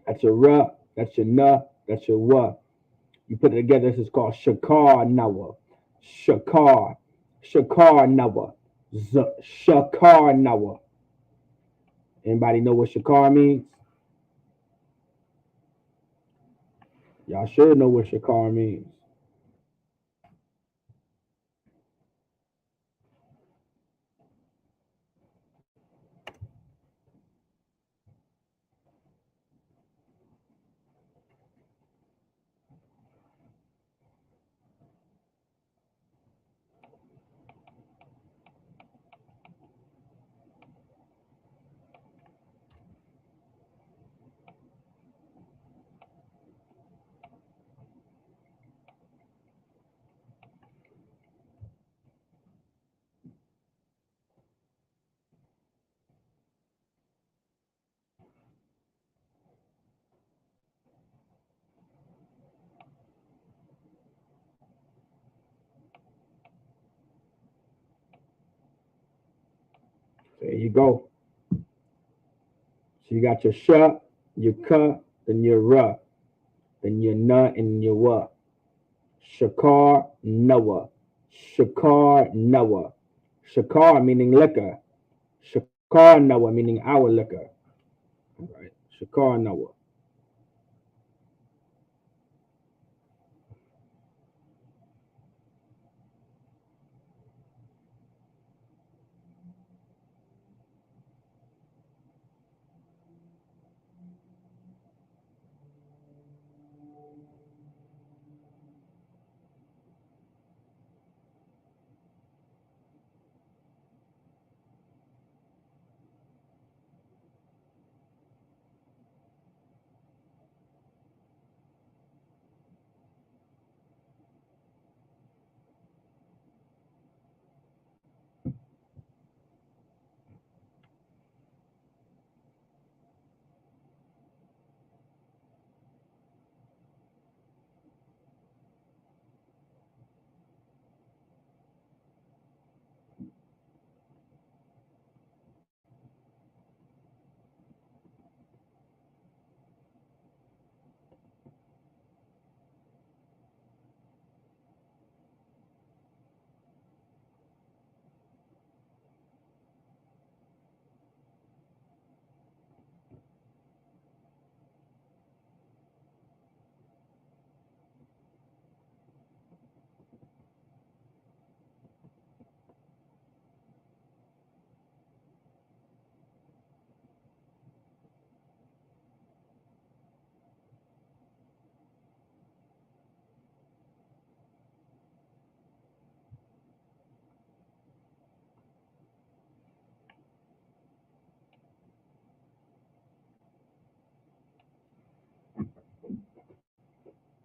That's your ra. That's your na. That's your wa. You put it together. This is called shakar nawa. Shakar. Shakar nawa. Shakar nawa. Anybody know what shakar means? Y'all should know what shakar means. There you go. So you got your sha, your ka, then your ra, then your na, and your wa. Shakar nawa. Shakar nawa. Shakar meaning liquor. Shakar nawa meaning our liquor. All right. Shakar nawa.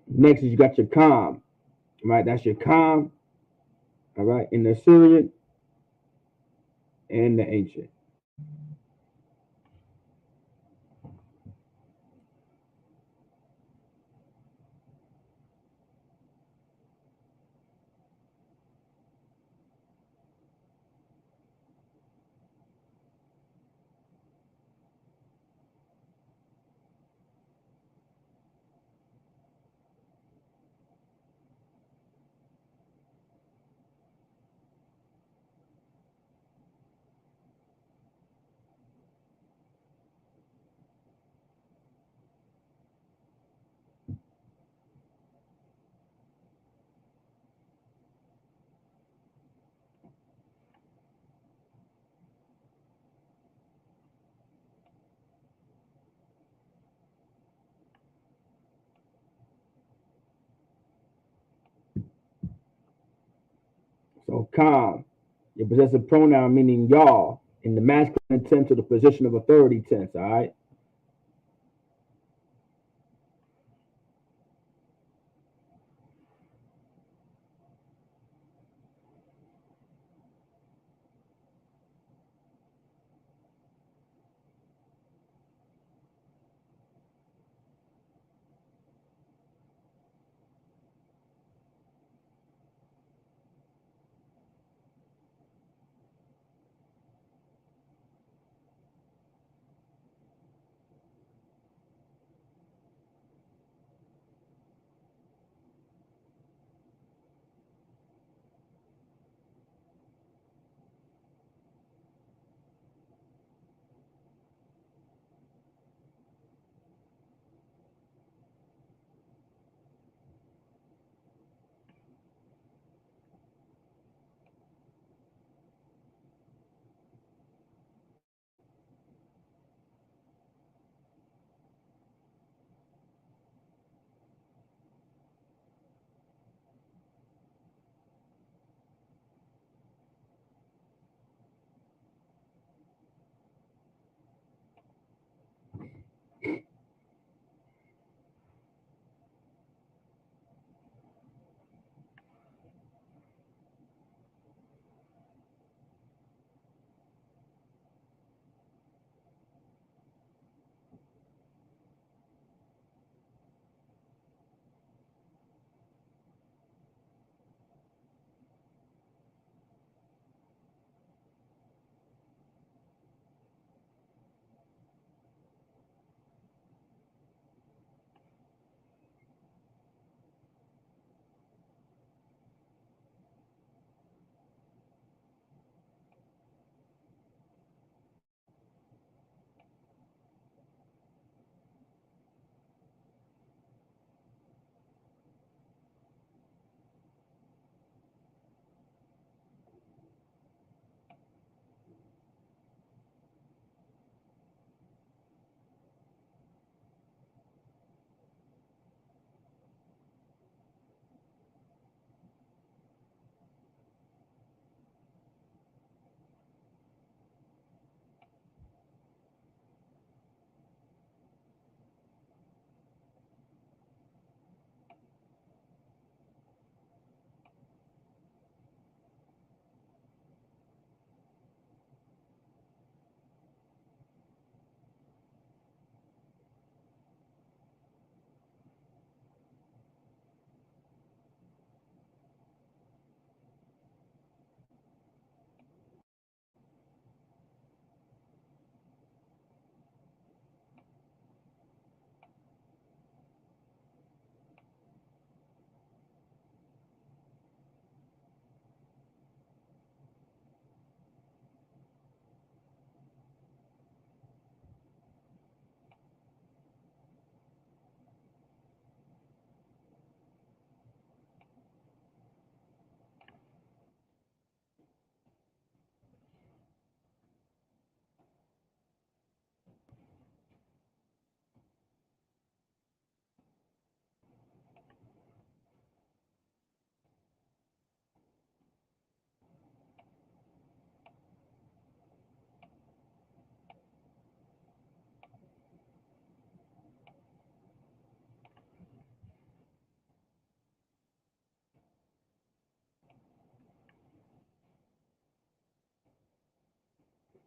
Next is you got your calm. Right. That's your calm. All right. In the Assyrian and the ancient. So calm. Your possessive pronoun meaning y'all in the masculine tense or the position of authority tense. All right.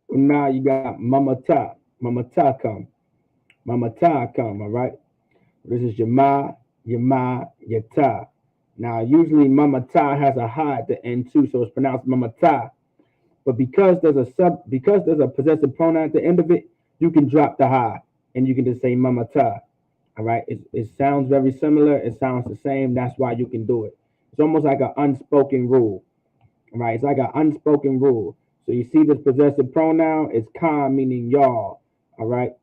Now you got mamata. Mamata come. Mamata come, all right? This is Yama, Yata. Now, usually mamata has a ha at the end too, so it's pronounced mamata. But because there's a possessive pronoun at the end of it, you can drop the ha and you can just say mamata. All right. It sounds very similar. It sounds the same. That's why you can do it. It's almost like an unspoken rule. All right. It's like an unspoken rule. So you see this possessive pronoun is ka, meaning y'all. All right.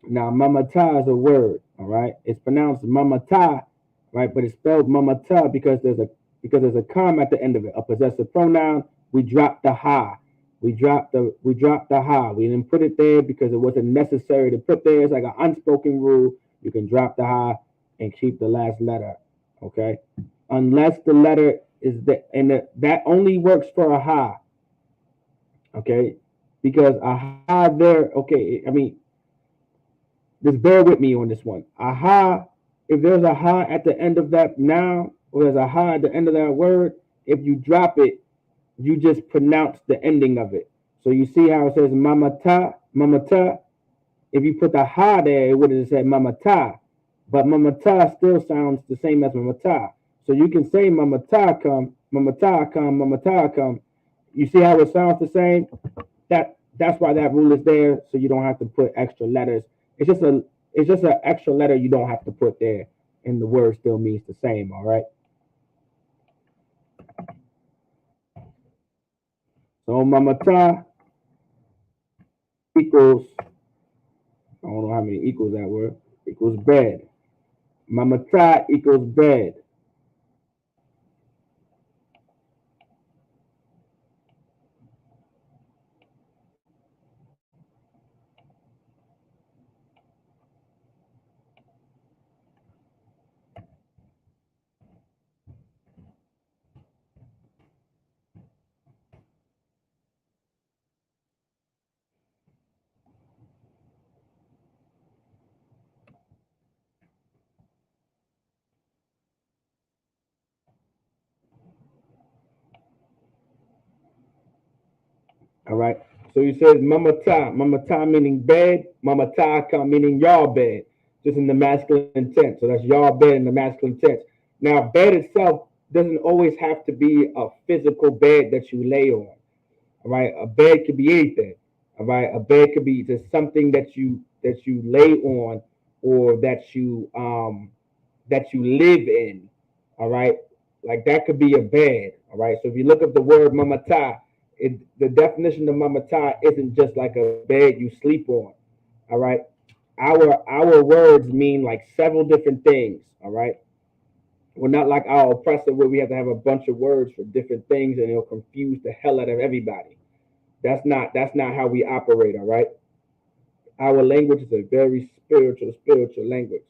Now, mamata is a word, all right? It's pronounced mamata, right? But it's spelled mamata because there's a comma at the end of it, a possessive pronoun. We drop the ha. We dropped the ha. We didn't put it there because it wasn't necessary to put there. It's like an unspoken rule. You can drop the ha and keep the last letter, okay? Unless the letter is that only works for a ha, okay? Because a ha there, okay, I mean, just bear with me on this one. Aha, if there's a ha at the end of that noun, or there's a ha at the end of that word, if you drop it, you just pronounce the ending of it. So you see how it says mamata, mamata. If you put the ha there, it would have said mamata. But mamata still sounds the same as mamata. So you can say mamata come, mamata come, mamata come. You see how it sounds the same? That's why that rule is there, so you don't have to put extra letters. It's just an extra letter you don't have to put there, and the word still means the same. All right. So mamata equals, I don't know how many equals that word, equals bed. Mamata equals bed. All right. So you said mamata meaning bed, mamata meaning y'all bed, just in the masculine tense. So that's y'all bed in the masculine tense. Now, bed itself doesn't always have to be a physical bed that you lay on. All right, a bed could be anything. All right, a bed could be just something that you lay on or that you live in. All right, like that could be a bed. All right, so if you look up the word mamata, the definition of mamata isn't just like a bed you sleep on. All right, our words mean like several different things. All right, we're not like our oppressor where we have to have a bunch of words for different things and it'll confuse the hell out of everybody. That's not how we operate, all right? Our language is a very spiritual language.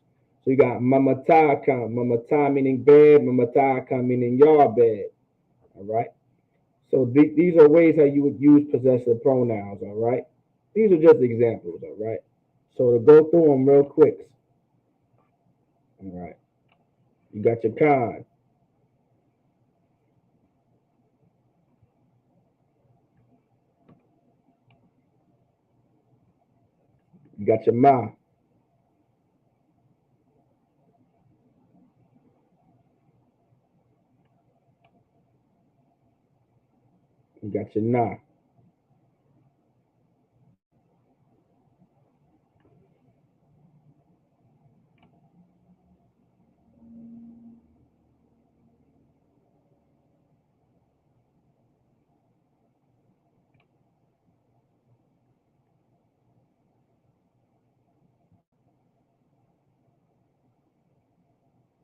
So you got mamata meaning bed, mamata meaning your bed, all right? So these are ways how you would use possessive pronouns, all right? These are just examples, all right? So to go through them real quick, all right? You got your con, you got your ma, you got your na,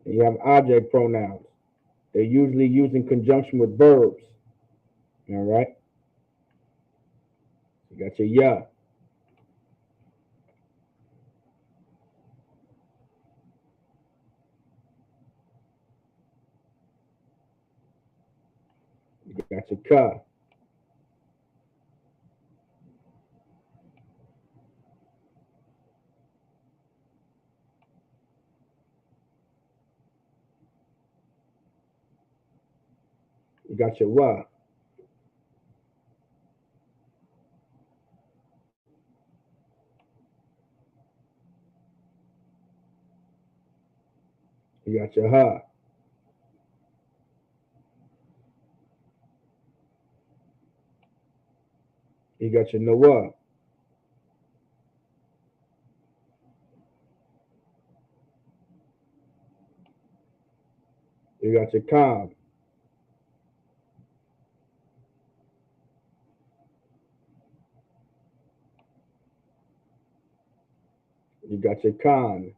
and you have object pronouns. They're usually used in conjunction with verbs, all right? You got your ya, you got your ka, you got your wa, You got your ha. You got your Noah. You got your Khan. You got your Khan.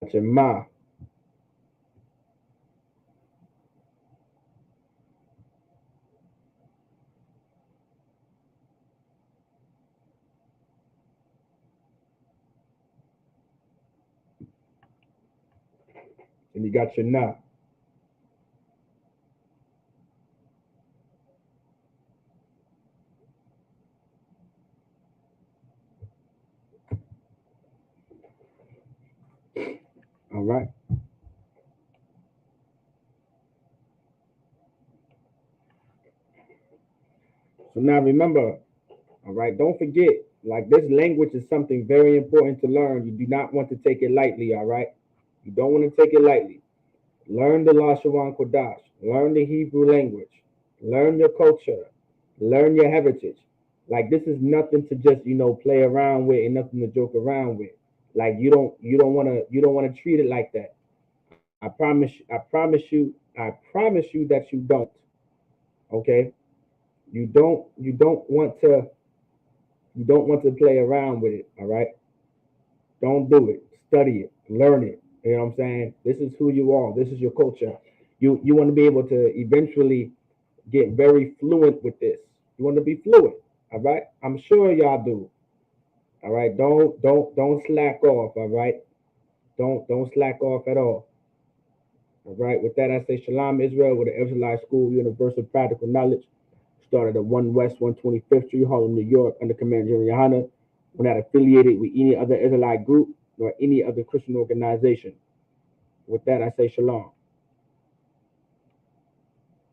Got your Ma. And you got your Na. All right. So now remember, all right, don't forget, like this language is something very important to learn. You do not want to take it lightly, all right? You don't want to take it lightly. Learn the Lashawan Qadash. Learn the Hebrew language. Learn your culture. Learn your heritage. Like this is nothing to just, play around with and nothing to joke around with. Like you don't want to treat it like that. I promise you that you don't. Okay? You don't want to play around with it, all right? Don't do it. Study it. Learn it. You know what I'm saying? This is who you are. This is your culture. You want to be able to eventually get very fluent with this. You want to be fluent. All right? I'm sure y'all do. All right. Don't slack off. All right. Don't slack off at all. All right. With that, I say Shalom Israel with the Israelite School Universal Practical Knowledge. Started at 1 West 125th Street, Harlem, New York, under Command General Yohana. We're not affiliated with any other Israelite group nor any other Christian organization. With that, I say Shalom.